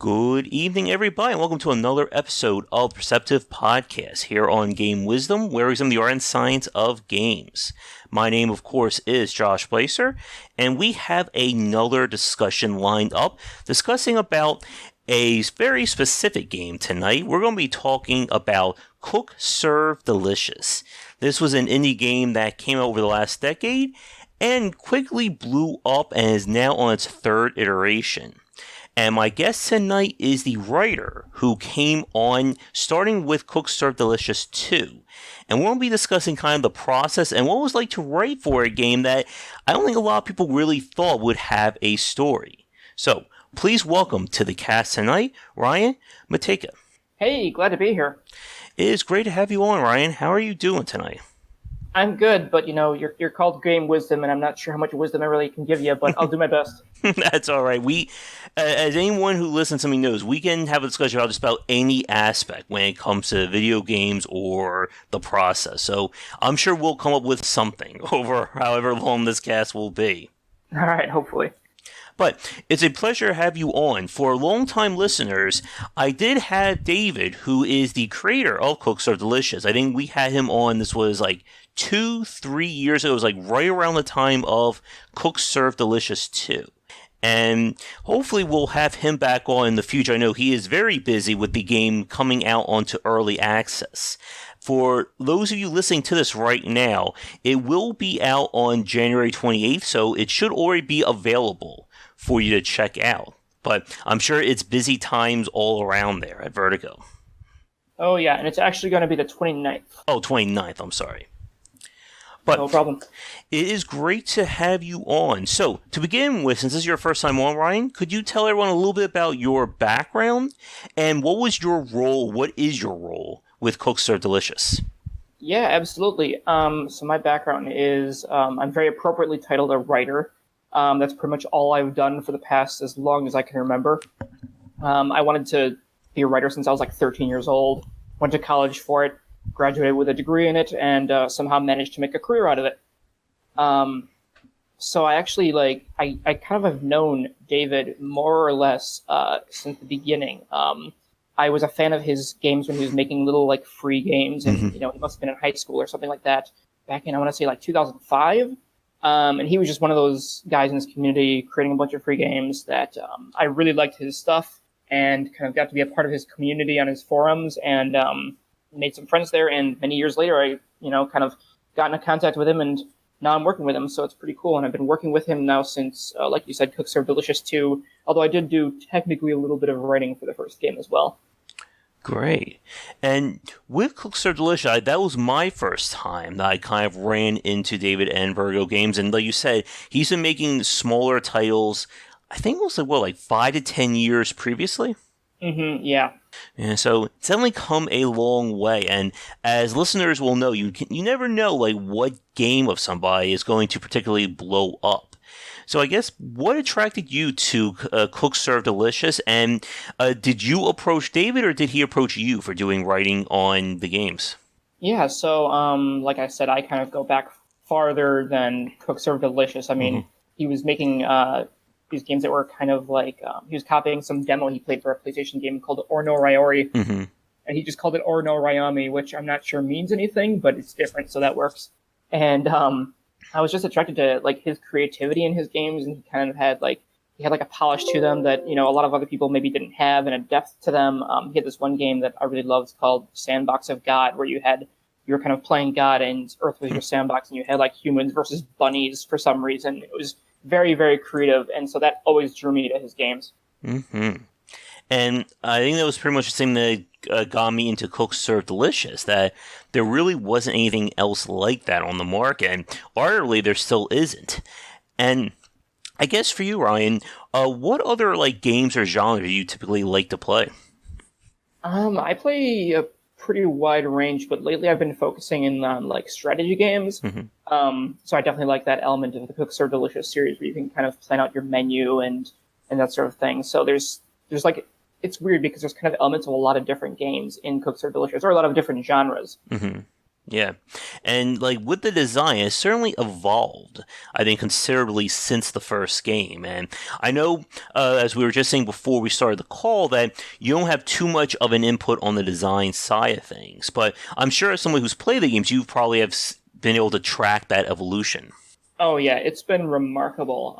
Good evening, everybody, and welcome to another episode of Perceptive Podcast here on Game Wisdom, where we examine the art and science of games. My name, of course, is Josh Placer, and we have another discussion lined up, discussing about a very specific game tonight. We're going to be talking about Cook, Serve, Delicious. This was an indie game that came out over the last decade and quickly blew up and is now on its third iteration. And my guest tonight is the writer who came on starting with Cook, Serve, Delicious 2. And we're going to be discussing kind of the process and what it was like to write for a game that I don't think a lot of people really thought would have a story. So, please welcome to the cast tonight, Ryan Matejka. Hey, glad to be here. It is great to have you on, Ryan. How are you doing tonight? I'm good, but you're called Game Wisdom, and I'm not sure how much wisdom I really can give you, but I'll do my best. That's all right. We, as anyone who listens to me knows, we can have a discussion about just about any aspect when it comes to video games or the process. So I'm sure we'll come up with something over however long this cast will be. All right, hopefully. But it's a pleasure to have you on. For longtime listeners, I did have David, who is the creator of Cook, Serve, Delicious. I think we had him on, this was like 2-3 years ago. It was like right around the time of Cook, Serve, Delicious 2. And hopefully we'll have him back on in the future. I know he is very busy with the game coming out onto early access. For those of you listening to this right now, it will be out on January 28th, so it should already be available for you to check out. But I'm sure it's busy times all around there at Vertigo. Oh, yeah, and it's actually going to be the 29th. Oh, 29th, I'm sorry. But no problem. It is great to have you on. So, to begin with, since this is your first time on, Ryan, could you tell everyone a little bit about your background and what is your role with Cook, Serve, Delicious? Yeah, absolutely. So my background is I'm very appropriately titled a writer. That's pretty much all I've done for the past as long as I can remember. I wanted to be a writer since I was like 13 years old. Went to college for it, graduated with a degree in it, and somehow managed to make a career out of it. So I actually I kind of have known David more or less since the beginning. I was a fan of his games when he was making little free games, and he must have been in high school or something like that back in, I want to say 2005. And he was just one of those guys in this community creating a bunch of free games that I really liked his stuff and kind of got to be a part of his community on his forums and made some friends there. And many years later, I kind of got into contact with him, and now I'm working with him. So it's pretty cool. And I've been working with him now since, like you said, Cook, Serve, Delicious 2, although I did do technically a little bit of writing for the first game as well. Great. And with Cook, Serve, Delicious, that was my first time that I kind of ran into David and Vertigo Games. And like you said, he's been making smaller titles, I think it was 5 to 10 years previously. Mm-hmm, yeah. And so it's definitely come a long way. And as listeners will know, you never know what game of somebody is going to particularly blow up. So I guess what attracted you to Cook, Serve, Delicious, and did you approach David or did he approach you for doing writing on the games? Yeah, so like I said, I kind of go back farther than Cook, Serve, Delicious. I mean, he was making these games that were kind of he was copying some demo he played for a PlayStation game called Or No Raiori, and he just called it Or No Rayami, which I'm not sure means anything, but it's different, so that works. And I was just attracted to his creativity in his games, and he kind of had he had a polish to them that a lot of other people maybe didn't have, and a depth to them. He had this one game that I really loved called Sandbox of God, where you were kind of playing God, and Earth was your sandbox, and you had humans versus bunnies for some reason. It was very, very creative, and so that always drew me to his games. Mm-hmm. And I think that was pretty much the same that got me into Cook, Serve, Delicious, that there really wasn't anything else like that on the market, and arguably there still isn't. And I guess for you, Ryan, what other games or genres do you typically like to play? I play a pretty wide range, but lately I've been focusing in on strategy games. So I definitely like that element of the Cook, Serve, Delicious series where you can kind of plan out your menu and that sort of thing. So there's it's weird because there's kind of elements of a lot of different games in Cook, Serve, Delicious, or a lot of different genres. Yeah. And like with the design, it's certainly evolved, I think, considerably since the first game. And I know, as we were just saying before we started the call, that you don't have too much of an input on the design side of things. But I'm sure as someone who's played the games, you probably have been able to track that evolution. Oh yeah, it's been remarkable.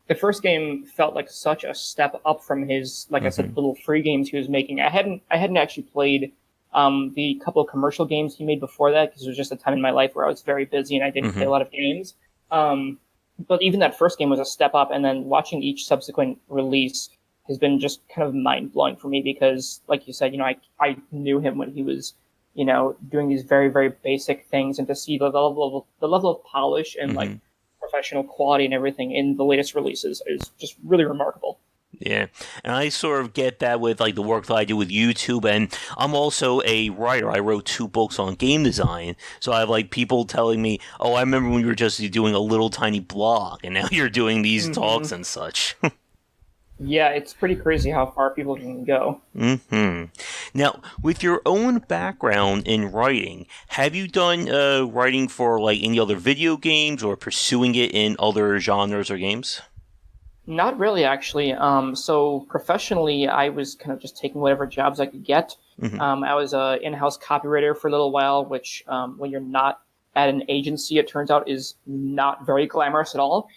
The first game felt like such a step up from his, like I said, little free games he was making. I hadn't actually played the couple of commercial games he made before that, because it was just a time in my life where I was very busy and I didn't play a lot of games. But even that first game was a step up, and then watching each subsequent release has been just kind of mind blowing for me, because, like you said, I knew him when he was, doing these very, very basic things, and to see the level of polish and like professional quality and everything in the latest releases is just really remarkable. Yeah, and I sort of get that with like the work that I do with YouTube, and I'm also a writer. I wrote 2 books on game design, so I have like people telling me, "Oh, I remember when you were just doing a little tiny blog, and now you're doing these talks and such." Yeah, it's pretty crazy how far people can go. Now, with your own background in writing, have you done writing for like any other video games or pursuing it in other genres or games? Not really, actually. So professionally, I was kind of just taking whatever jobs I could get. I was an in-house copywriter for a little while, which when you're not at an agency, it turns out is not very glamorous at all.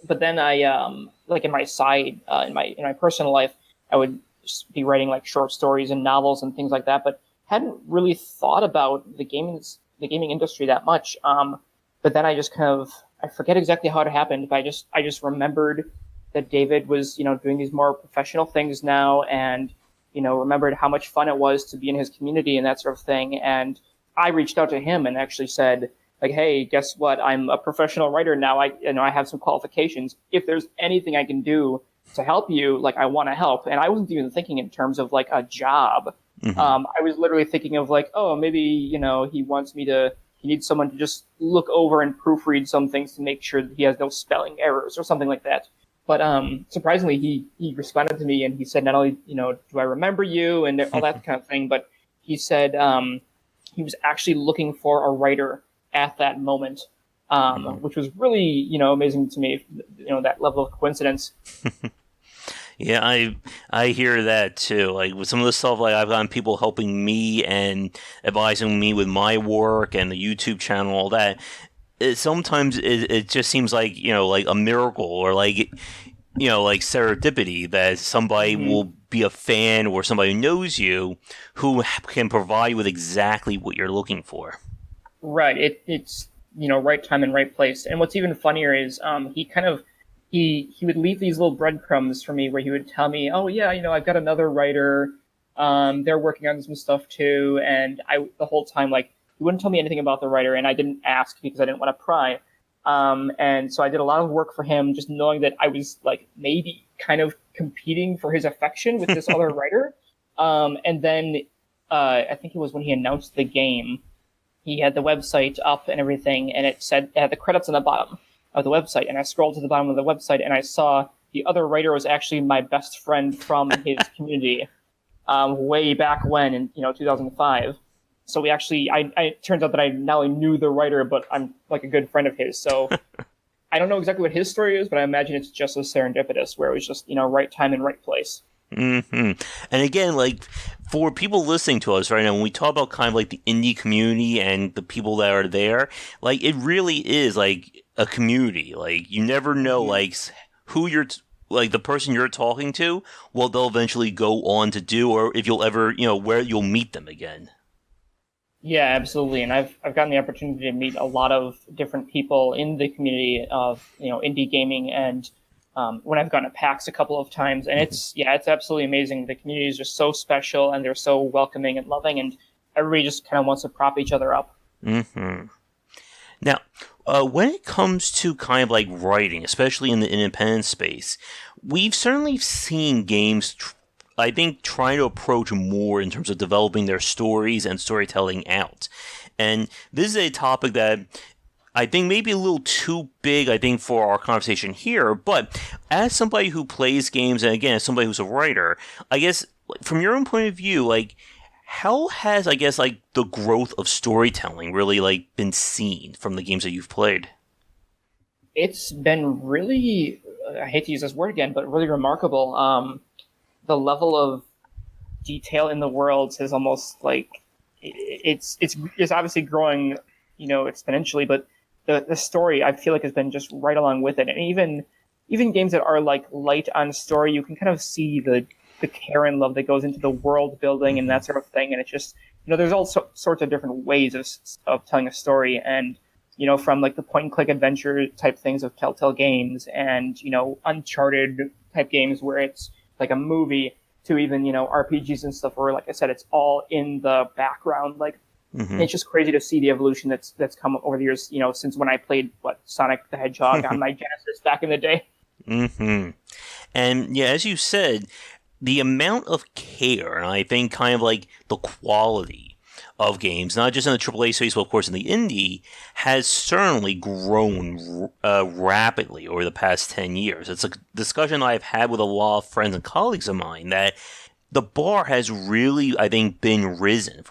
But then I, like in my side, in my personal life, I would just be writing like short stories and novels and things like that, but hadn't really thought about the gaming industry that much. But then I just I forget exactly how it happened, but I just remembered that David was, doing these more professional things now, and, remembered how much fun it was to be in his community and that sort of thing. And I reached out to him and actually said, like, hey, guess what? I'm a professional writer now. I have some qualifications. If there's anything I can do to help you, like, I want to help. And I wasn't even thinking in terms of like a job. I was literally thinking of like, oh, maybe, he needs someone to just look over and proofread some things to make sure that he has no spelling errors or something like that. But surprisingly, he responded to me and he said, not only, do I remember you and all that kind of thing, but he said he was actually looking for a writer at that moment, which was really, amazing to me, that level of coincidence. Yeah, I hear that too. Like with some of the stuff, like I've gotten people helping me and advising me with my work and the YouTube channel, all that. Sometimes it just seems like like a miracle, or like like serendipity that somebody will be a fan or somebody who knows you who can provide you with exactly what you're looking for. Right. It's right time and right place. And what's even funnier is he would leave these little breadcrumbs for me where he would tell me, oh yeah, I've got another writer. They're working on some stuff too. And the whole time, like, he wouldn't tell me anything about the writer, and I didn't ask because I didn't want to pry. And so I did a lot of work for him, just knowing that I was like maybe kind of competing for his affection with this other writer. And then I think it was when he announced the game, he had the website up and everything, and it had the credits on the bottom of the website. And I scrolled to the bottom of the website, and I saw the other writer was actually my best friend from his community, way back when in 2005. So we actually, it turns out that I not only knew the writer, but I'm like a good friend of his. So I don't know exactly what his story is, but I imagine it's just as serendipitous, where it was just right time and right place. And again, like for people listening to us right now, when we talk about kind of like the indie community and the people that are there, like it really is like a community. Like you never know, like who you're, like the person you're talking to, what they'll eventually go on to do, or if you'll ever, where you'll meet them again. Yeah, absolutely. And I've gotten the opportunity to meet a lot of different people in the community of, indie gaming, and when I've gone to PAX a couple of times, and it's absolutely amazing. The community is just so special, and they're so welcoming and loving, and everybody just kind of wants to prop each other up. Now, when it comes to kind of like writing, especially in the independent space, we've certainly seen games, I think, trying to approach more in terms of developing their stories and storytelling out. And this is a topic that I think maybe a little too big, I think, for our conversation here. But as somebody who plays games, and again, as somebody who's a writer, I guess from your own point of view, like, how has, I guess, like the growth of storytelling really like been seen from the games that you've played? It's been really, I hate to use this word again, but really remarkable. The level of detail in the worlds has almost like it's obviously growing, exponentially, but the story I feel like has been just right along with it. And even games that are like light on story, you can kind of see the care and love that goes into the world building and that sort of thing. And it's just, there's all sorts of different ways of telling a story. And from like the point and click adventure type things of Telltale Games and, Uncharted type games where it's like a movie to even, RPGs and stuff where, like I said, it's all in the background. Like, it's just crazy to see the evolution that's come over the years, since when I played, Sonic the Hedgehog on my Genesis back in the day. And yeah, as you said, the amount of care, and I think kind of like the quality of games, not just in the AAA space, but of course in the indie, has certainly grown rapidly over the past 10 years. It's a discussion I've had with a lot of friends and colleagues of mine that the bar has really, I think, been risen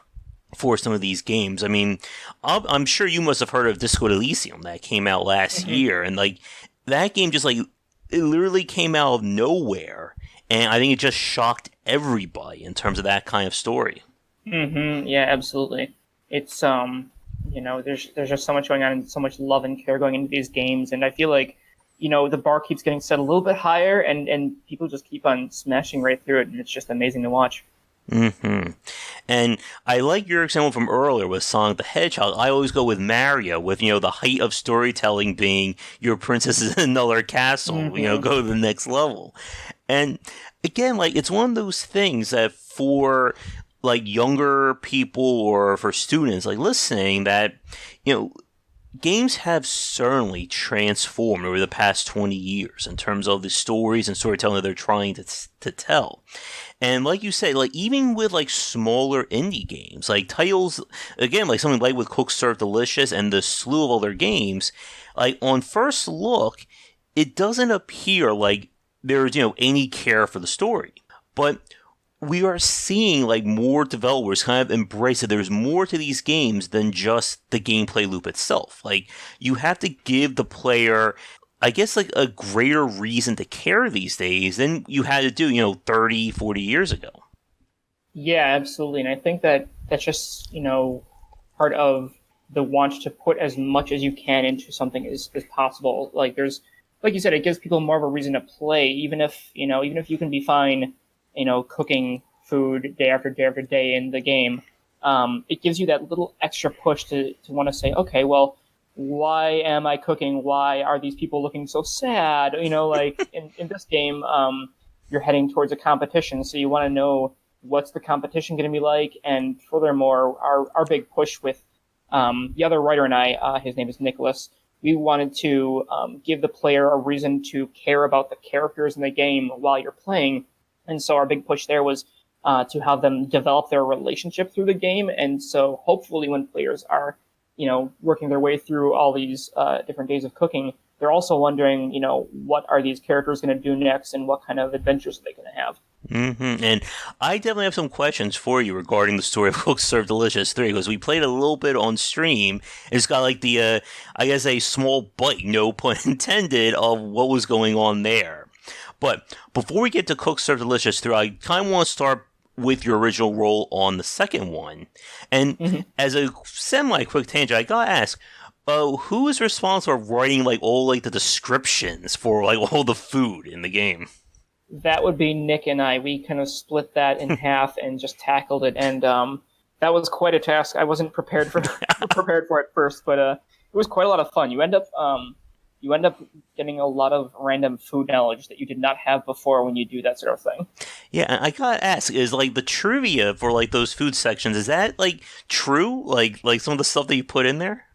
for some of these games. I mean, I'm sure you must have heard of Disco Elysium that came out last year, and like that game just like it literally came out of nowhere, and I think it just shocked everybody in terms of that kind of story. Yeah, absolutely. It's there's just so much going on and so much love and care going into these games, and I feel like the bar keeps getting set a little bit higher, and people just keep on smashing right through it, and it's just amazing to watch. And I like your example from earlier with Sonic the Hedgehog. I always go with Mario, with the height of storytelling being your princess is in another castle. Go to the next level. And again, like it's one of those things that for like younger people or for students like listening, that games have certainly transformed over the past 20 years in terms of the stories and storytelling that they're trying to tell. And like you say, like even with like smaller indie games, like titles, again, like something like with Cook Serve Delicious and the slew of other games, like on first look, it doesn't appear like there's, any care for the story. But we are seeing like more developers kind of embrace that there's more to these games than just the gameplay loop itself. Like you have to give the player, I guess, like a greater reason to care these days than you had to do, 30, 40 years ago. Yeah, absolutely. And I think that that's just, part of the want to put as much as you can into something as possible. Like like you said, it gives people more of a reason to play, even if you can be fine, cooking food day after day after day in the game. It gives you that little extra push to want to say, okay, well, why am I cooking? Why are these people looking so sad? Like in this game, you're heading towards a competition, so you want to know what's the competition going to be like. And furthermore, our big push with the other writer and I, his name is Nicholas, we wanted to give the player a reason to care about the characters in the game while you're playing. And so our big push there was to have them develop their relationship through the game. And so hopefully when players are working their way through all these different days of cooking, they're also wondering, what are these characters going to do next and what kind of adventures are they going to have? And I definitely have some questions for you regarding the story of Cook Serve Delicious 3, because we played a little bit on stream. It's got like the, I guess a small bite, no pun intended, of what was going on there. But before we get to Cook Serve Delicious 3, I kind of want to start with your original role on the second one. And as a semi-quick tangent, I gotta ask, who is responsible for writing like all like the descriptions for like all the food in the game? That would be Nick and I. We kind of split that in half and just tackled it, and that was quite a task. I wasn't prepared for it first, but it was quite a lot of fun. You end up getting a lot of random food knowledge that you did not have before when you do that sort of thing. Yeah, I gotta ask, is like the trivia for like those food sections, is that like true? Like some of the stuff that you put in there?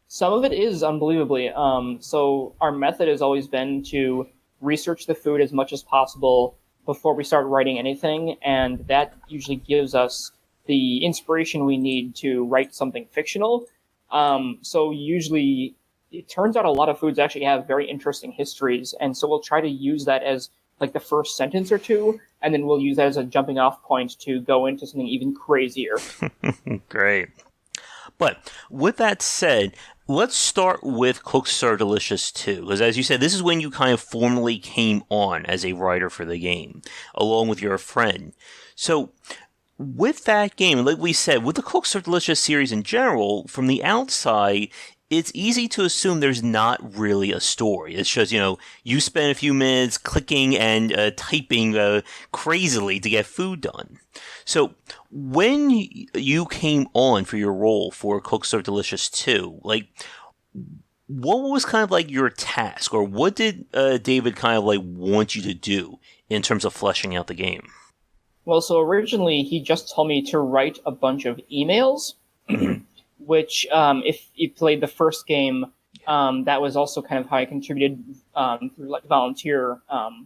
Some of it is, unbelievably. So our method has always been to research the food as much as possible before we start writing anything, and that usually gives us the inspiration we need to write something fictional. So usually it turns out a lot of foods actually have very interesting histories, and so we'll try to use that as like the first sentence or two, and then we'll use that as a jumping off point to go into something even crazier. Great. But with that said, let's start with Cooks Serve Delicious 2, because as you said, this is when you kind of formally came on as a writer for the game, along with your friend. So, with that game, like we said, with the Cooks Serve Delicious series in general, from the outside, it's easy to assume there's not really a story. It's just, you spend a few minutes clicking and typing crazily to get food done. So, when you came on for your role for Cooks Serve Delicious 2, like, what was kind of like your task, or what did David kind of like want you to do in terms of fleshing out the game? Well, so originally he just told me to write a bunch of emails, which, if you played the first game, that was also kind of how I contributed through like volunteer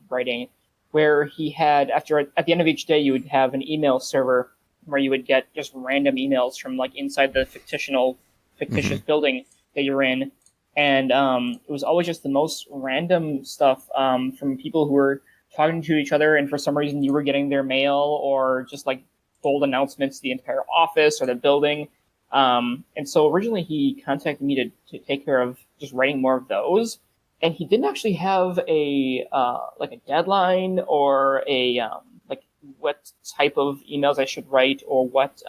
writing, where he had at the end of each day you would have an email server where you would get just random emails from like inside the fictitious building that you're in, and it was always just the most random stuff from people who were talking to each other, and for some reason you were getting their mail, or just like bold announcements to the entire office or the building. And so originally he contacted me to take care of just writing more of those. And he didn't actually have a deadline or like what type of emails I should write, or what,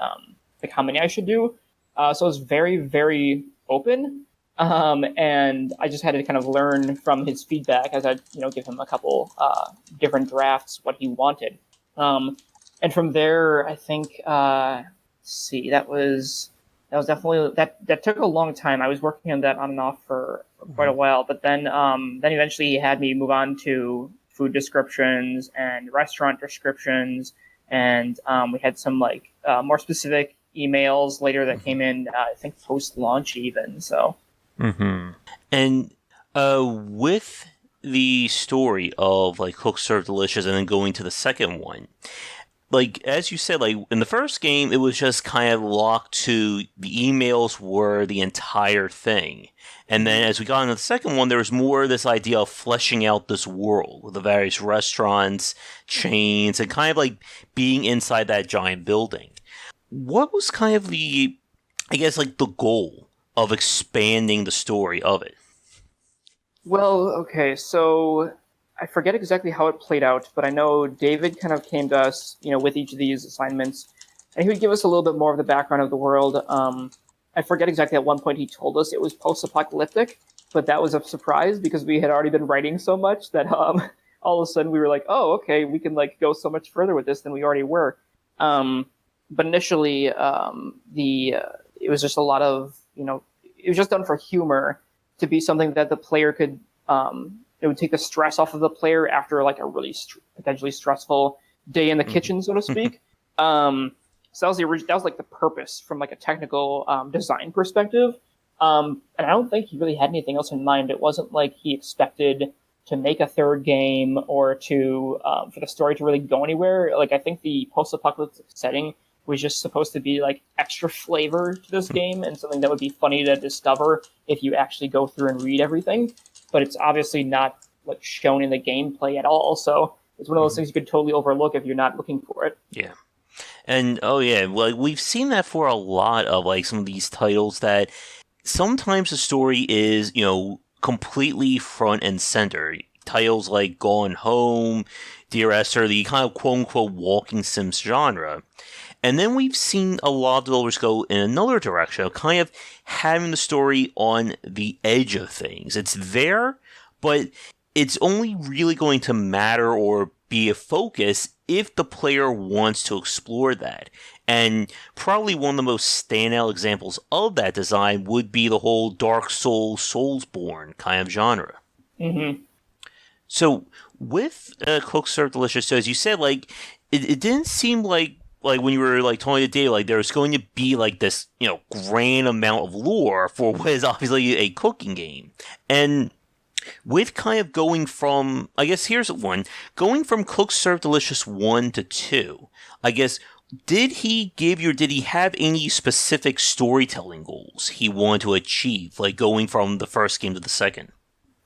like how many I should do. So it was very, very open. And I just had to kind of learn from his feedback as I, give him a couple, different drafts, what he wanted. And from there, I think, that was definitely, that took a long time. I was working on that on and off for quite a while, but then eventually he had me move on to food descriptions and restaurant descriptions. And, we had some like, more specific emails later that came in, I think post launch even, so. Mm-hmm. And with the story of like Cooks Serve Delicious and then going to the second one, like as you said, like in the first game it was just kind of locked to the emails were the entire thing, and then as we got into the second one there was more this idea of fleshing out this world with the various restaurants, chains, and kind of like being inside that giant building. What was kind of the, I guess, like the goal of expanding the story of it? Well, okay, so I forget exactly how it played out, but I know David kind of came to us, with each of these assignments, and he would give us a little bit more of the background of the world. I forget exactly at one point he told us it was post-apocalyptic, but that was a surprise because we had already been writing so much that all of a sudden we were like, oh, okay, we can like go so much further with this than we already were. But initially, it was just a lot of, it was just done for humor, to be something that the player could, it would take the stress off of the player after like a really potentially stressful day in the kitchen, so to speak. So that was that was like the purpose from like a technical design perspective. And I don't think he really had anything else in mind. It wasn't like he expected to make a third game or to for the story to really go anywhere. Like I think the post-apocalyptic setting was just supposed to be like extra flavor to this game and something that would be funny to discover if you actually go through and read everything. But it's obviously not like shown in the gameplay at all. So it's one of those things you could totally overlook if you're not looking for it. Yeah. And like we've seen that for a lot of like some of these titles, that sometimes the story is, completely front and center. Titles like Gone Home, Dear Esther, the kind of quote-unquote walking sims genre. And then we've seen a lot of developers go in another direction, of kind of having the story on the edge of things. It's there, but it's only really going to matter or be a focus if the player wants to explore that. And probably one of the most standout examples of that design would be the whole Dark Souls, Soulsborne kind of genre. Mm-hmm. So with Cooks Serve Delicious, so as you said, like it didn't seem like when you were like talking to Dave, like there's going to be like this, grand amount of lore for what is obviously a cooking game. And with kind of going from, I guess here's one, going from Cooks Serve Delicious 1 to 2, I guess, did he have any specific storytelling goals he wanted to achieve, like going from the first game to the second?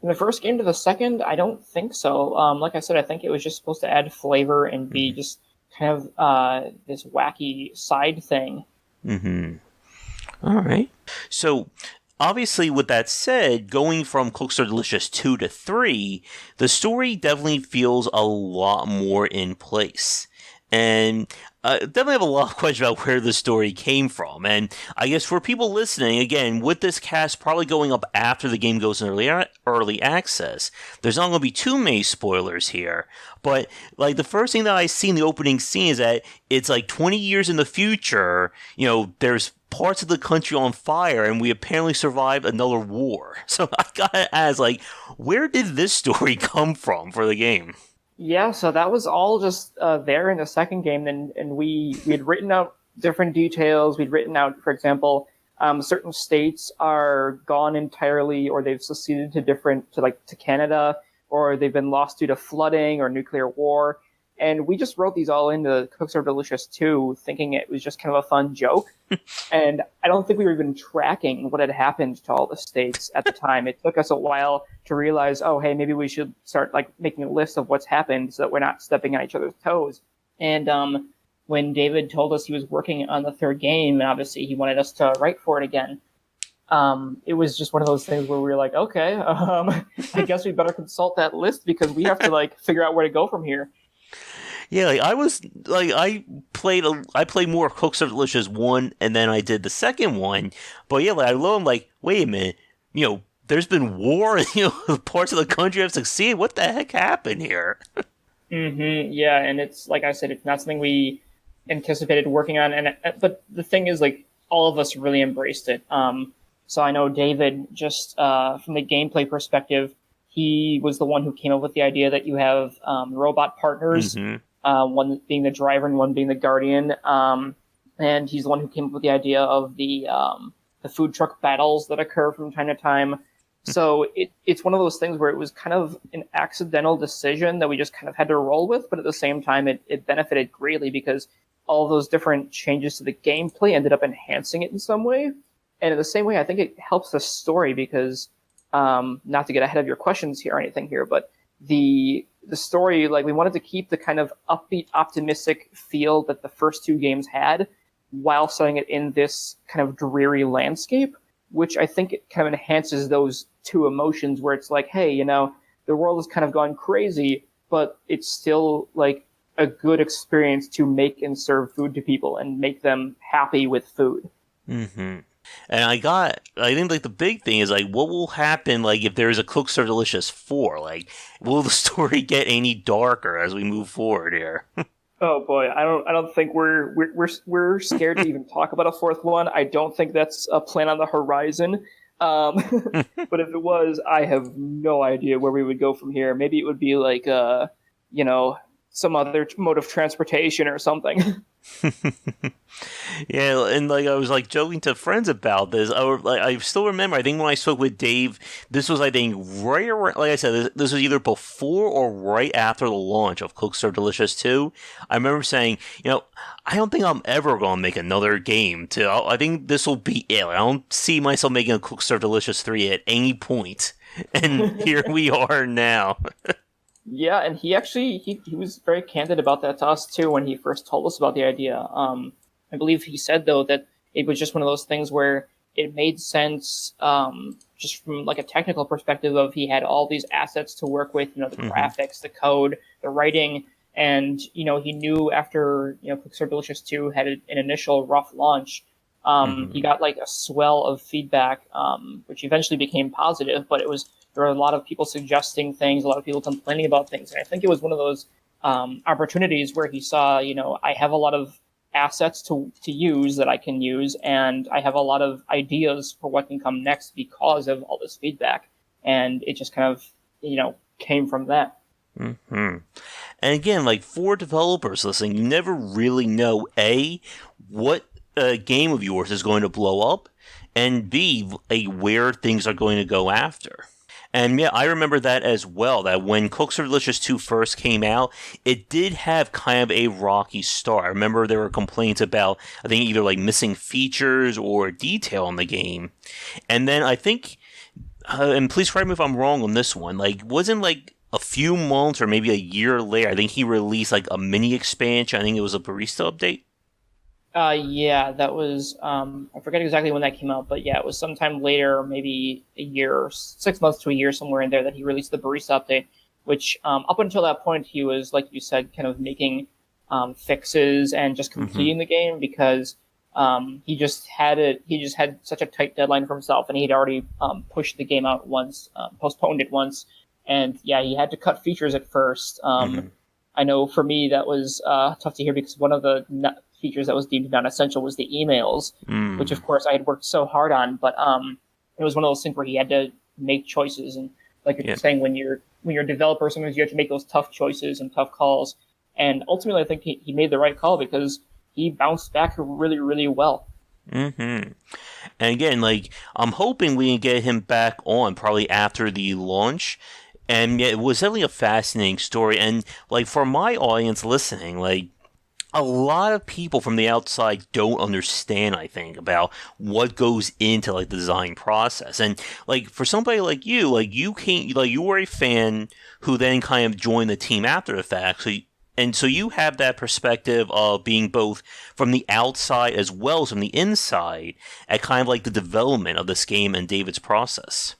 In the first game to the second, I don't think so. Like I said, I think it was just supposed to add flavor and be just kind of this wacky side thing. Mm-hmm. All right. So, obviously, with that said, going from Cooks Are Delicious 2 to 3, the story definitely feels a lot more in place. And definitely have a lot of questions about where the story came from. And I guess for people listening, again, with this cast probably going up after the game goes in early access, there's not going to be too many spoilers here. But like the first thing that I see in the opening scene is that it's like 20 years in the future, there's parts of the country on fire and we apparently survived another war. So I gotta ask, like, where did this story come from for the game? Yeah, so that was all just there in the second game, and we had written out different details. We'd written out, for example, certain states are gone entirely, or they've seceded to Canada, or they've been lost due to flooding or nuclear war. And we just wrote these all into Cooks Are Delicious 2, thinking it was just kind of a fun joke. And I don't think we were even tracking what had happened to all the states at the time. It took us a while to realize, oh, hey, maybe we should start making a list of what's happened so that we're not stepping on each other's toes. And when David told us he was working on the third game, and obviously he wanted us to write for it again, it was just one of those things where we were like, okay, I guess we better consult that list because we have to figure out where to go from here. Yeah, I played more of Cooks Are Delicious 1, and then I did the second one. But yeah, I learned, wait a minute, there's been war, parts of the country have succeeded. What the heck happened here? Mm-hmm. Yeah, and it's, like I said, it's not something we anticipated working on. But the thing is, all of us really embraced it. So I know David, just from the gameplay perspective, he was the one who came up with the idea that you have robot partners, one being the driver and one being the guardian. And he's the one who came up with the idea of the food truck battles that occur from time to time. So it's one of those things where it was kind of an accidental decision that we just kind of had to roll with, but at the same time, it benefited greatly because all those different changes to the gameplay ended up enhancing it in some way. And in the same way, I think it helps the story because, not to get ahead of your questions here or anything here, but the story, we wanted to keep the kind of upbeat, optimistic feel that the first two games had while setting it in this kind of dreary landscape, which I think it kind of enhances those two emotions where it's like, hey, the world has kind of gone crazy, but it's still a good experience to make and serve food to people and make them happy with food. Mm-hmm. And I think the big thing is what will happen if there's a Cooks Are Delicious 4? Will the story get any darker as we move forward here? Oh boy, I don't think we're scared to even talk about a fourth one. I don't think that's a plan on the horizon. But if it was, I have no idea where we would go from here. Maybe it would be some other mode of transportation or something. Yeah, and I was joking to friends about this. I still remember. I think when I spoke with Dave, this was right around. Like I said, this was either before or right after the launch of Cooks Are Delicious 2. I remember saying, I don't think I'm ever going to make another game. I think this will be it. I don't see myself making a Cooks Are Delicious 3 at any point. And here we are now. Yeah, and he actually he was very candid about that to us too when he first told us about the idea. I believe he said though that it was just one of those things where it made sense just from a technical perspective of he had all these assets to work with, the graphics, the code, the writing, and he knew after Cooks Are Delicious 2 had an initial rough launch, he got a swell of feedback, which eventually became positive, but there were a lot of people suggesting things, a lot of people complaining about things. And I think it was one of those opportunities where he saw, I have a lot of assets to use that I can use, and I have a lot of ideas for what can come next because of all this feedback. And it just kind of, came from that. Mm-hmm. And again, for developers listening, you never really know, A, what game of yours is going to blow up, and B, where things are going to go after. And yeah, I remember that as well, that when Cooks Are Delicious 2 first came out, it did have kind of a rocky start. I remember there were complaints about, I think, either missing features or detail in the game. And then I think and please correct me if I'm wrong on this one. Like, wasn't like a few months or maybe a year later, I think he released like a mini expansion. I think it was a barista update. Yeah, that was I forget exactly when that came out, but yeah, it was sometime later, maybe a year, 6 months to a year, somewhere in there, that he released the barista update. Which up until that point, he was, like you said, kind of making fixes and just completing the game because he just had it. He just had such a tight deadline for himself, and he'd already pushed the game out once, postponed it once, and yeah, he had to cut features at first. I know for me that was tough to hear because one of the features that was deemed non-essential was the emails, which of course I had worked so hard on. But it was one of those things where he had to make choices, and like you're saying, when you're a developer, sometimes you have to make those tough choices and tough calls. And ultimately, I think he made the right call because he bounced back really, really well. And again, like, I'm hoping we can get him back on probably after the launch. And yeah, it was definitely a fascinating story. And like, for my audience listening, like, a lot of people from the outside don't understand, I think, about what goes into like the design process. And like, for somebody like you can't, like, you were a fan who then kind of joined the team after the fact. So you have that perspective of being both from the outside as well as from the inside at kind of like the development of this game and David's process.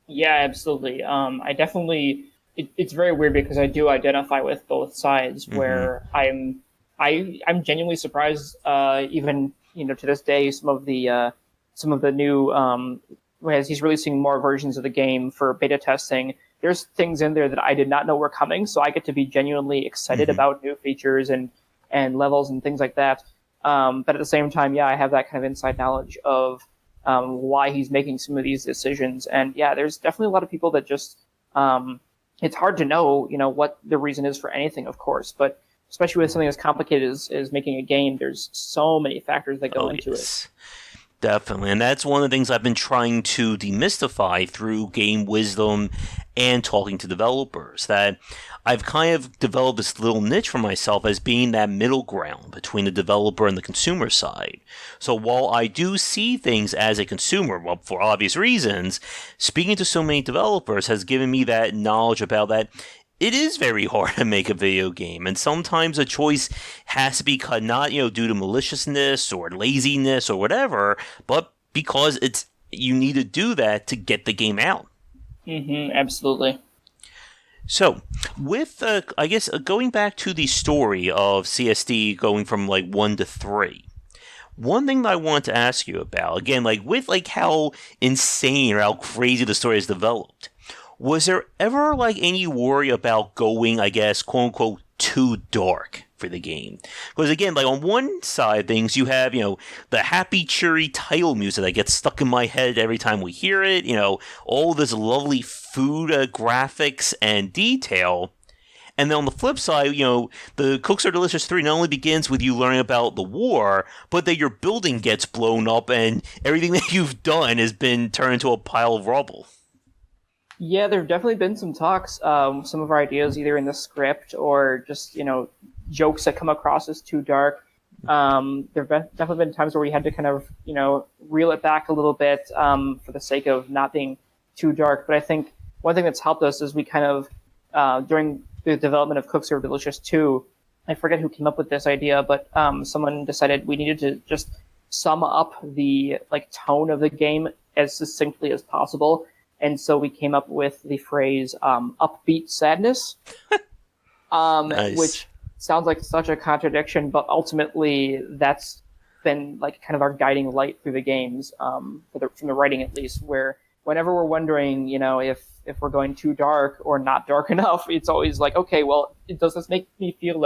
Yeah, absolutely. I definitely. It's very weird because I do identify with both sides. Where I'm genuinely surprised. Even to this day, some of the new as he's releasing more versions of the game for beta testing, there's things in there that I did not know were coming. So I get to be genuinely excited about new features and levels and things like that. But at the same time, yeah, I have that kind of inside knowledge of why he's making some of these decisions. And yeah, there's definitely a lot of people that just it's hard to know, what the reason is for anything, of course, but especially with something as complicated as making a game, there's so many factors that go into it. Definitely. And that's one of the things I've been trying to demystify through game wisdom and talking to developers, that I've kind of developed this little niche for myself as being that middle ground between the developer and the consumer side. So while I do see things as a consumer, well, for obvious reasons, speaking to so many developers has given me that knowledge about that it is very hard to make a video game, and sometimes a choice has to be cut not, due to maliciousness or laziness or whatever, but because you need to do that to get the game out. Absolutely. So, with, I guess, going back to the story of CSD going from, 1 to 3, one thing that I wanted to ask you about, again, with, how insane or how crazy the story has developed, was there ever, any worry about going, I guess, quote-unquote, too dark for the game? Because, again, on one side of things, you have, the happy, cheery title music that gets stuck in my head every time we hear it, all this lovely food graphics and detail. And then on the flip side, the Cooks Are Delicious 3 not only begins with you learning about the war, but that your building gets blown up and everything that you've done has been turned into a pile of rubble. Yeah, there have definitely been some talks. Some of our ideas, either in the script or just jokes that come across as too dark. There have definitely been times where we had to kind of reel it back a little bit for the sake of not being too dark. But I think one thing that's helped us is we kind of during the development of Cooks Are Delicious 2, I forget who came up with this idea, but someone decided we needed to just sum up the tone of the game as succinctly as possible. And so we came up with the phrase upbeat sadness, Nice. Which sounds like such a contradiction, but ultimately that's been kind of our guiding light through the games, from the writing at least, where whenever we're wondering, if we're going too dark or not dark enough, it's always okay, well, does this make me feel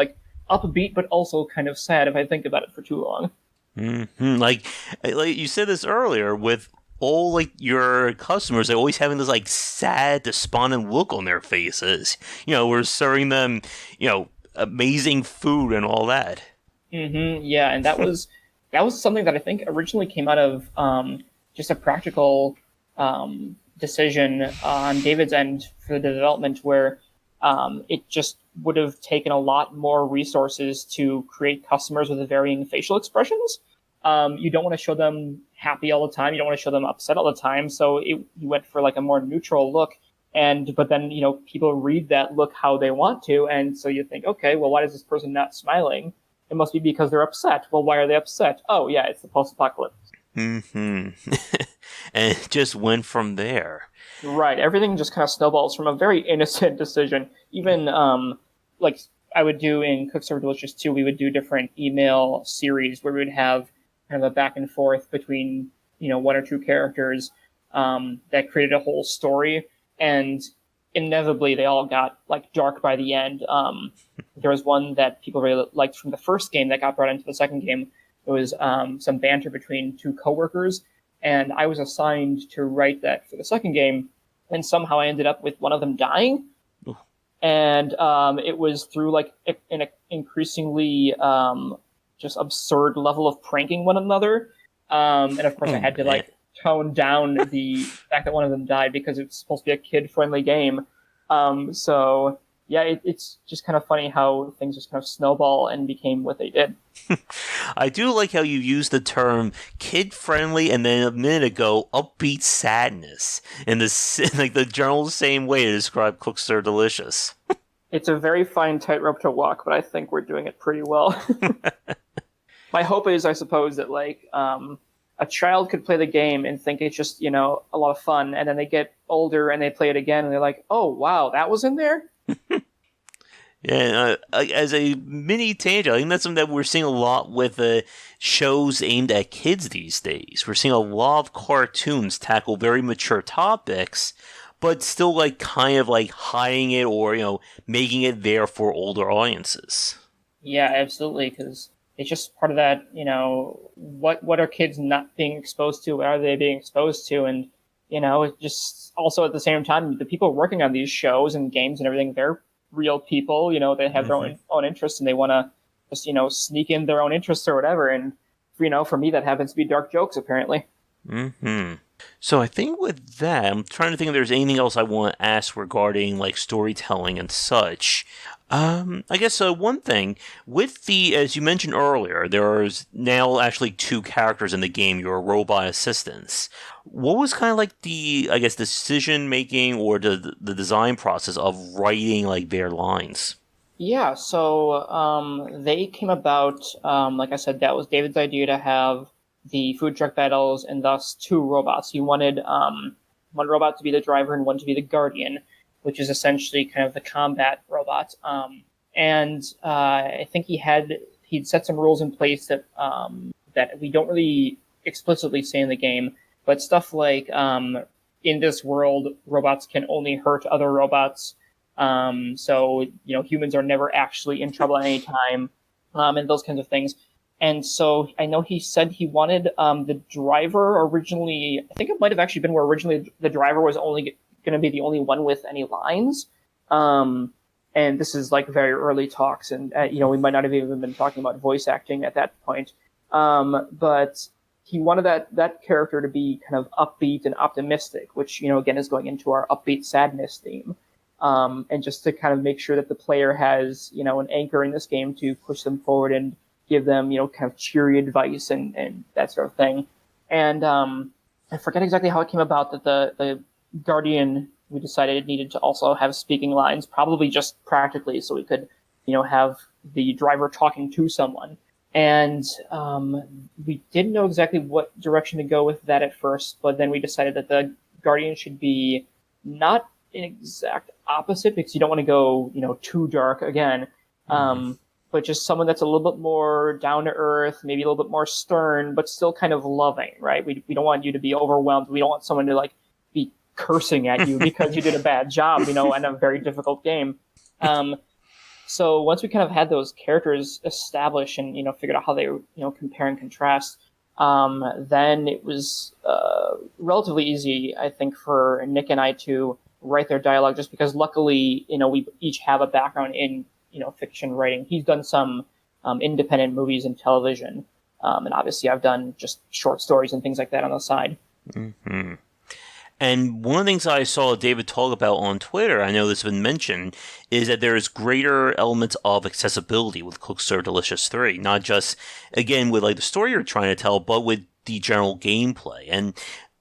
upbeat but also kind of sad if I think about it for too long? Like you said this earlier, with all your customers, they're always having this sad, despondent look on their faces. We're serving them, amazing food and all that. Yeah, and that was something that I think originally came out of just a practical decision on David's end for the development, where it just would have taken a lot more resources to create customers with varying facial expressions. You don't want to show them happy all the time. You don't want to show them upset all the time. So he went for like a more neutral look. But then, people read that look how they want to. And so you think, okay, well, why is this person not smiling? It must be because they're upset. Well, why are they upset? Oh, yeah, it's the post-apocalypse. Mm-hmm. And it just went from there. Right. Everything just kind of snowballs from a very innocent decision. Even, like I would do in Cook Serve Delicious 2, we would do different email series where we would have kind of a back and forth between, one or two characters that created a whole story. And inevitably, they all got like dark by the end. There was one that people really liked from the first game that got brought into the second game. It was some banter between two coworkers, and I was assigned to write that for the second game. And somehow I ended up with one of them dying, and it was through like an increasingly just absurd level of pranking one another. And of course, I had to tone down the fact that one of them died because it's supposed to be a kid-friendly game. So yeah, it's just kind of funny how things just kind of snowball and became what they did. I do like how you use the term kid-friendly and then a minute ago, upbeat sadness in the general same way to describe Cook Serve Delicious. It's a very fine tightrope to walk, but I think we're doing it pretty well. My hope is, I suppose, that a child could play the game and think it's just, a lot of fun, and then they get older and they play it again and they're like, oh, wow, that was in there? Yeah, as a mini tangent, I think that's something that we're seeing a lot with shows aimed at kids these days. We're seeing a lot of cartoons tackle very mature topics, but still kind of hiding it or, making it there for older audiences. Yeah, absolutely, because it's just part of that, what are kids not being exposed to? What are they being exposed to? And, it just also at the same time, the people working on these shows and games and everything, they're real people, they have their own interests and they want to just, sneak in their own interests or whatever. And, for me, that happens to be dark jokes, apparently. Mm-hmm. So I think with that, I'm trying to think if there's anything else I want to ask regarding storytelling and such. I guess one thing, with as you mentioned earlier, there's now actually two characters in the game, your robot assistants. What was kind of the, decision-making or the design process of writing, their lines? Yeah, so they came about, like I said, that was David's idea to have the food truck battles and thus two robots. He wanted one robot to be the driver and one to be the guardian, which is essentially kind of the combat robot. I think he'd set some rules in place that we don't really explicitly say in the game, but stuff like in this world, robots can only hurt other robots. So humans are never actually in trouble at any time, and those kinds of things. And so I know he said he wanted the driver originally. I think it might have actually been where originally the driver was only going to be the only one with any lines. And this is very early talks, and we might not have even been talking about voice acting at that point. But he wanted that character to be kind of upbeat and optimistic, which again is going into our upbeat sadness theme. And just to kind of make sure that the player has an anchor in this game to push them forward and give them kind of cheery advice and that sort of thing. And I forget exactly how it came about that the Guardian, we decided it needed to also have speaking lines, probably just practically, so we could, have the driver talking to someone. And we didn't know exactly what direction to go with that at first, but then we decided that the Guardian should be not an exact opposite, because you don't want to go, too dark again, but just someone that's a little bit more down to earth, maybe a little bit more stern, but still kind of loving, right? We don't want you to be overwhelmed. We don't want someone to be cursing at you because you did a bad job, in a very difficult game. So once we kind of had those characters established and, figured out how they, compare and contrast, then it was relatively easy, I think, for Nick and I to write their dialogue, just because luckily, we each have a background in, fiction writing. He's done some independent movies and television, and obviously I've done just short stories and things like that on the side. Mm-hmm. And one of the things I saw David talk about on Twitter, I know this has been mentioned, is that there is greater elements of accessibility with Cook Serve Delicious 3. Not just, again, with like the story you're trying to tell, but with the general gameplay. And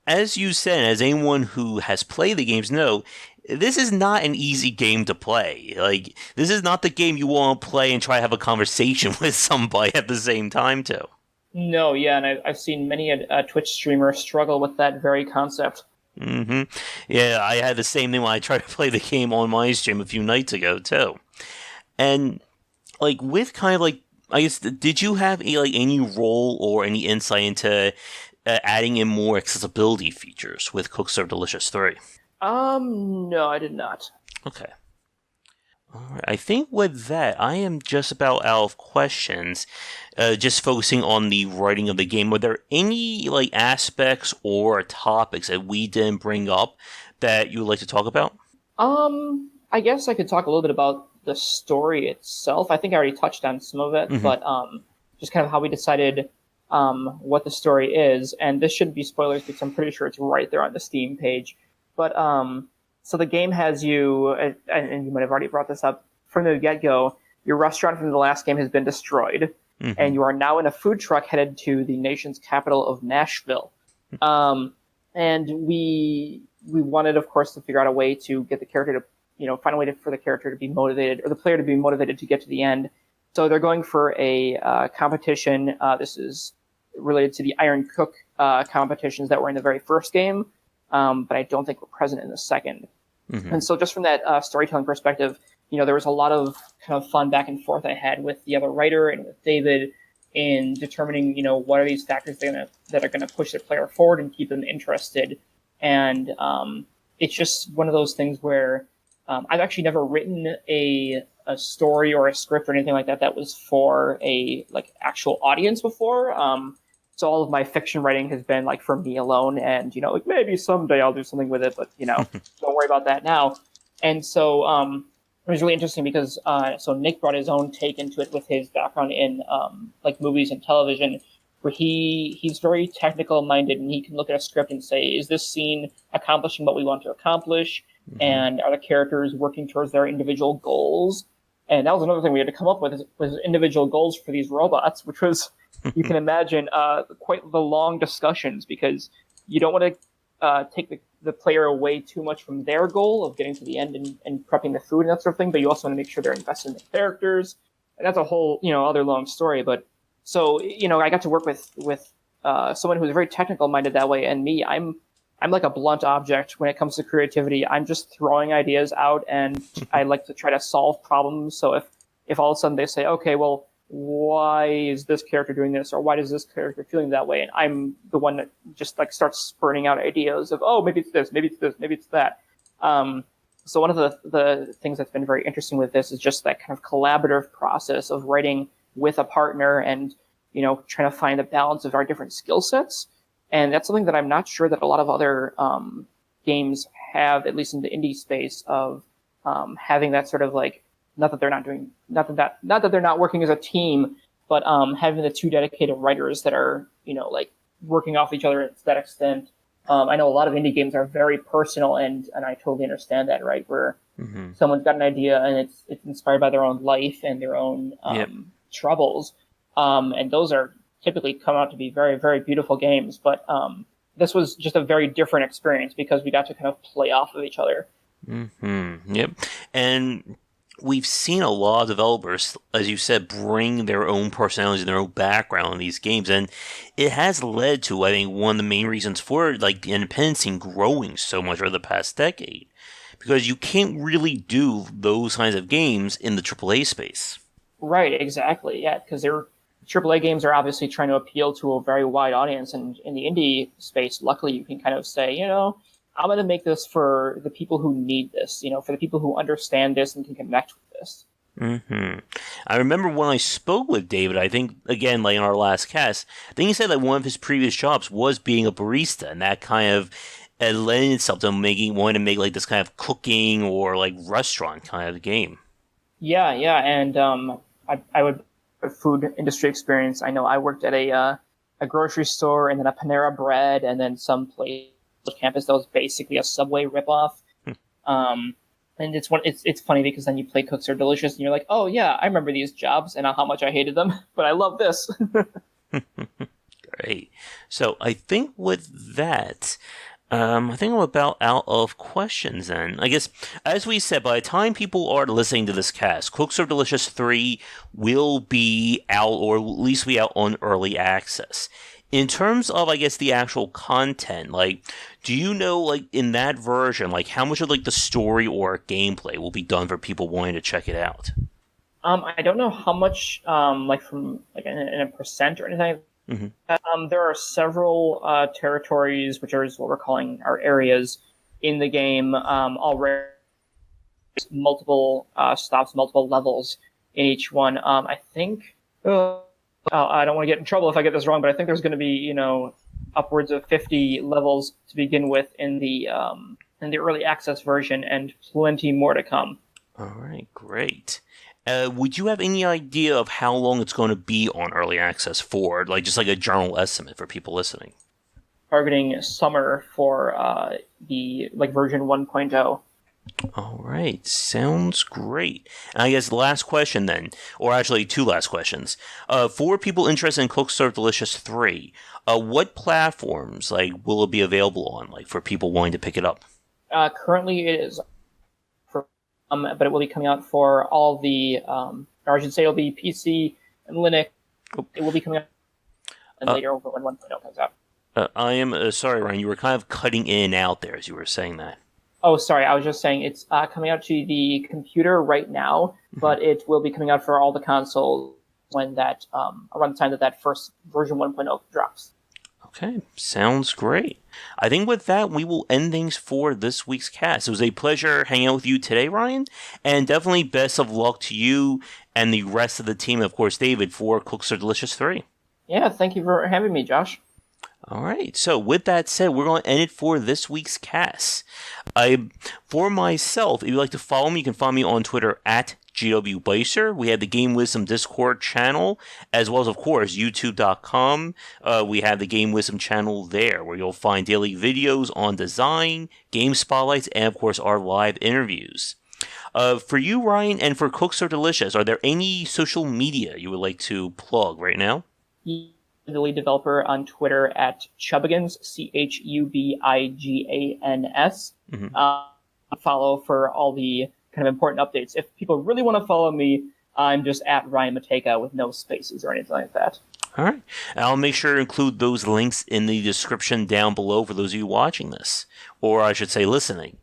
as you said, as anyone who has played the games know, this is not an easy game to play. Like, this is not the game you want to play and try to have a conversation with somebody at the same time, too. No, yeah, and I've seen many a Twitch streamer struggle with that very concept. Mm-hmm. Yeah, I had the same thing when I tried to play the game on my stream a few nights ago, too. And, like, with kind of, like, I guess, did you have, any role or any insight into adding in more accessibility features with Cook Serve Delicious 3? No, I did not. Okay. All right. I think with that, I am just about out of questions. Just focusing on the writing of the game, were there any aspects or topics that we didn't bring up that you would like to talk about? I guess I could talk a little bit about the story itself. I think I already touched on some of it, but just kind of how we decided what the story is. And this shouldn't be spoilers because I'm pretty sure it's right there on the Steam page. But so the game has you, and you might have already brought this up from the get-go. Your restaurant from the last game has been destroyed. And you are now in a food truck headed to the nation's capital of Nashville. And we wanted, of course, to figure out a way to get the character to, find a way for the character to be motivated, or the player to be motivated to get to the end. So they're going for a competition. This is related to the Iron Cook competitions that were in the very first game, but I don't think were present in the second. And so just from that storytelling perspective, there was a lot of kind of fun back and forth I had with the other writer and with David in determining, what are these factors that are going to push the player forward and keep them interested. And it's just one of those things where I've actually never written a story or a script or anything like that was for a actual audience before. So all of my fiction writing has been for me alone, and maybe someday I'll do something with it, but don't worry about that now. And so it was really interesting because so Nick brought his own take into it with his background in movies and television, where he's very technical minded and he can look at a script and say, is this scene accomplishing what we want to accomplish? And are the characters working towards their individual goals? And that was another thing we had to come up with was individual goals for these robots, which was, you can imagine, quite the long discussions, because you don't want to take the player away too much from their goal of getting to the end and prepping the food and that sort of thing, but you also want to make sure they're invested in the characters. And that's a whole, other long story. But so, I got to work with someone who's very technical minded that way. And me, I'm like a blunt object when it comes to creativity. I'm just throwing ideas out, and I like to try to solve problems. So if all of a sudden they say, okay, well, why is this character doing this, or why does this character feeling that way? And I'm the one that just starts spurting out ideas of, oh, maybe it's this, maybe it's this, maybe it's that. So one of the things that's been very interesting with this is just that kind of collaborative process of writing with a partner and, trying to find a balance of our different skill sets. And that's something that I'm not sure that a lot of other games have, at least in the indie space, of having that sort of not that they're not working as a team, but having the two dedicated writers that are, working off each other to that extent. I know a lot of indie games are very personal, and I totally understand that, right? Where someone's got an idea and it's inspired by their own life and their own troubles. And those are typically come out to be very, very beautiful games. But this was just a very different experience because we got to kind of play off of each other. Yep. And we've seen a lot of developers, as you said, bring their own personalities and their own background in these games, and it has led to, I think, one of the main reasons for the independent scene growing so much over the past decade, because you can't really do those kinds of games in the AAA space. Right, exactly, yeah, because AAA games are obviously trying to appeal to a very wide audience, and in the indie space, luckily, you can kind of say, I'm going to make this for the people who need this, for the people who understand this and can connect with this. I remember when I spoke with David, I think, again, in our last cast, I think he said that one of his previous jobs was being a barista, and that kind of lent itself to wanting to make this kind of cooking or restaurant kind of game. Yeah, and I would food industry experience. I know I worked at a grocery store and then a Panera Bread and then some place campus that was basically a Subway ripoff. And it's funny because then you play Cooks Are Delicious and you're like, oh yeah, I remember these jobs and how much I hated them, but I love this. Great. So I think with that, I think I'm about out of questions then. I guess, as we said, by the time people are listening to this cast, Cooks Are Delicious 3 will be out, or at least be out on early access. In terms of, I guess, the actual content, like, do you know, like, in that version, like, how much of, like, the story or gameplay will be done for people wanting to check it out? I don't know how much, like, from, like, in a percent or anything. There are several territories, which are what we're calling our areas in the game already. Multiple stops, multiple levels in each one. I think... I don't want to get in trouble if I get this wrong, but I think there's going to be, upwards of 50 levels to begin with in the early access version, and plenty more to come. All right, great. Would you have any idea of how long it's going to be on early access for? Like, just like a general estimate for people listening. Targeting summer for the version 1.0. All right, sounds great. And I guess last question then, or actually two last questions. For people interested in Cooks Are Delicious 3, what platforms will it be available on, for people wanting to pick it up? Currently it is, but it will be coming out for all the, or I should say it'll be PC and Linux. Oh. It will be coming out later over when 1.0 comes out. I am sorry, Ryan, you were kind of cutting in and out there as you were saying that. Oh, sorry. I was just saying it's coming out to the computer right now, but it will be coming out for all the consoles when that around the time that first version 1.0 drops. Okay, sounds great. I think with that, we will end things for this week's cast. It was a pleasure hanging out with you today, Ryan, and definitely best of luck to you and the rest of the team, and of course, David, for Cooks Are Delicious 3. Yeah, thank you for having me, Josh. All right, so with that said, we're going to end it for this week's cast. For myself, if you'd like to follow me, you can find me on Twitter at GWBlaser. We have the Game Wisdom Discord channel, as well as, of course, YouTube.com. We have the Game Wisdom channel there, where you'll find daily videos on design, game spotlights, and, of course, our live interviews. For you, Ryan, and for Cooks Are Delicious, are there any social media you would like to plug right now? The lead developer on Twitter at Chubbigans, CHUBIGANS. Follow for all the kind of important updates. If people really want to follow me, I'm just at Ryan Matejka with no spaces or anything like that. All right. I'll make sure to include those links in the description down below for those of you watching this, or I should say listening.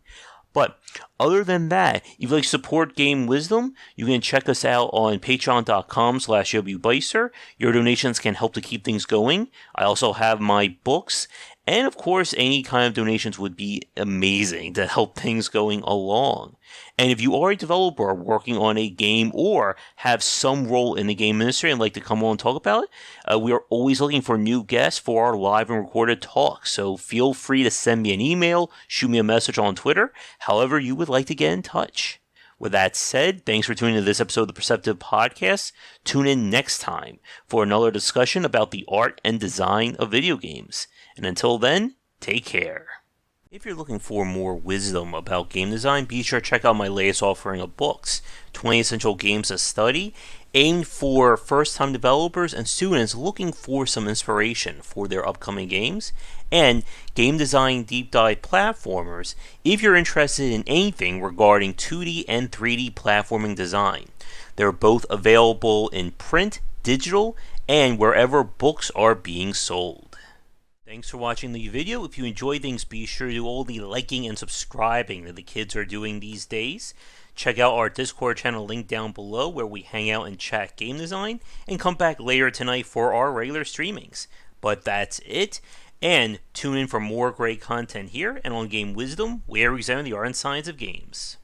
But other than that, if you'd like to support Game Wisdom, you can check us out on patreon.com/WBlaser. Your donations can help to keep things going. I also have my books. And of course, any kind of donations would be amazing to help things going along. And if you are a developer working on a game or have some role in the game industry and like to come on and talk about it, we are always looking for new guests for our live and recorded talks. So feel free to send me an email, shoot me a message on Twitter, however you would like to get in touch. With that said, thanks for tuning in to this episode of the Perceptive Podcast. Tune in next time for another discussion about the art and design of video games. And until then, take care. If you're looking for more wisdom about game design, be sure to check out my latest offering of books, 20 Essential Games to Study, aimed for first-time developers and students looking for some inspiration for their upcoming games, and Game Design Deep Dive Platformers if you're interested in anything regarding 2D and 3D platforming design. They're both available in print, digital, and wherever books are being sold. Thanks for watching the video. If you enjoy things, be sure to do all the liking and subscribing that the kids are doing these days. Check out our Discord channel link down below where we hang out and chat game design, and come back later tonight for our regular streamings. But that's it, and tune in for more great content here and on Game Wisdom, where we examine the art and science of games.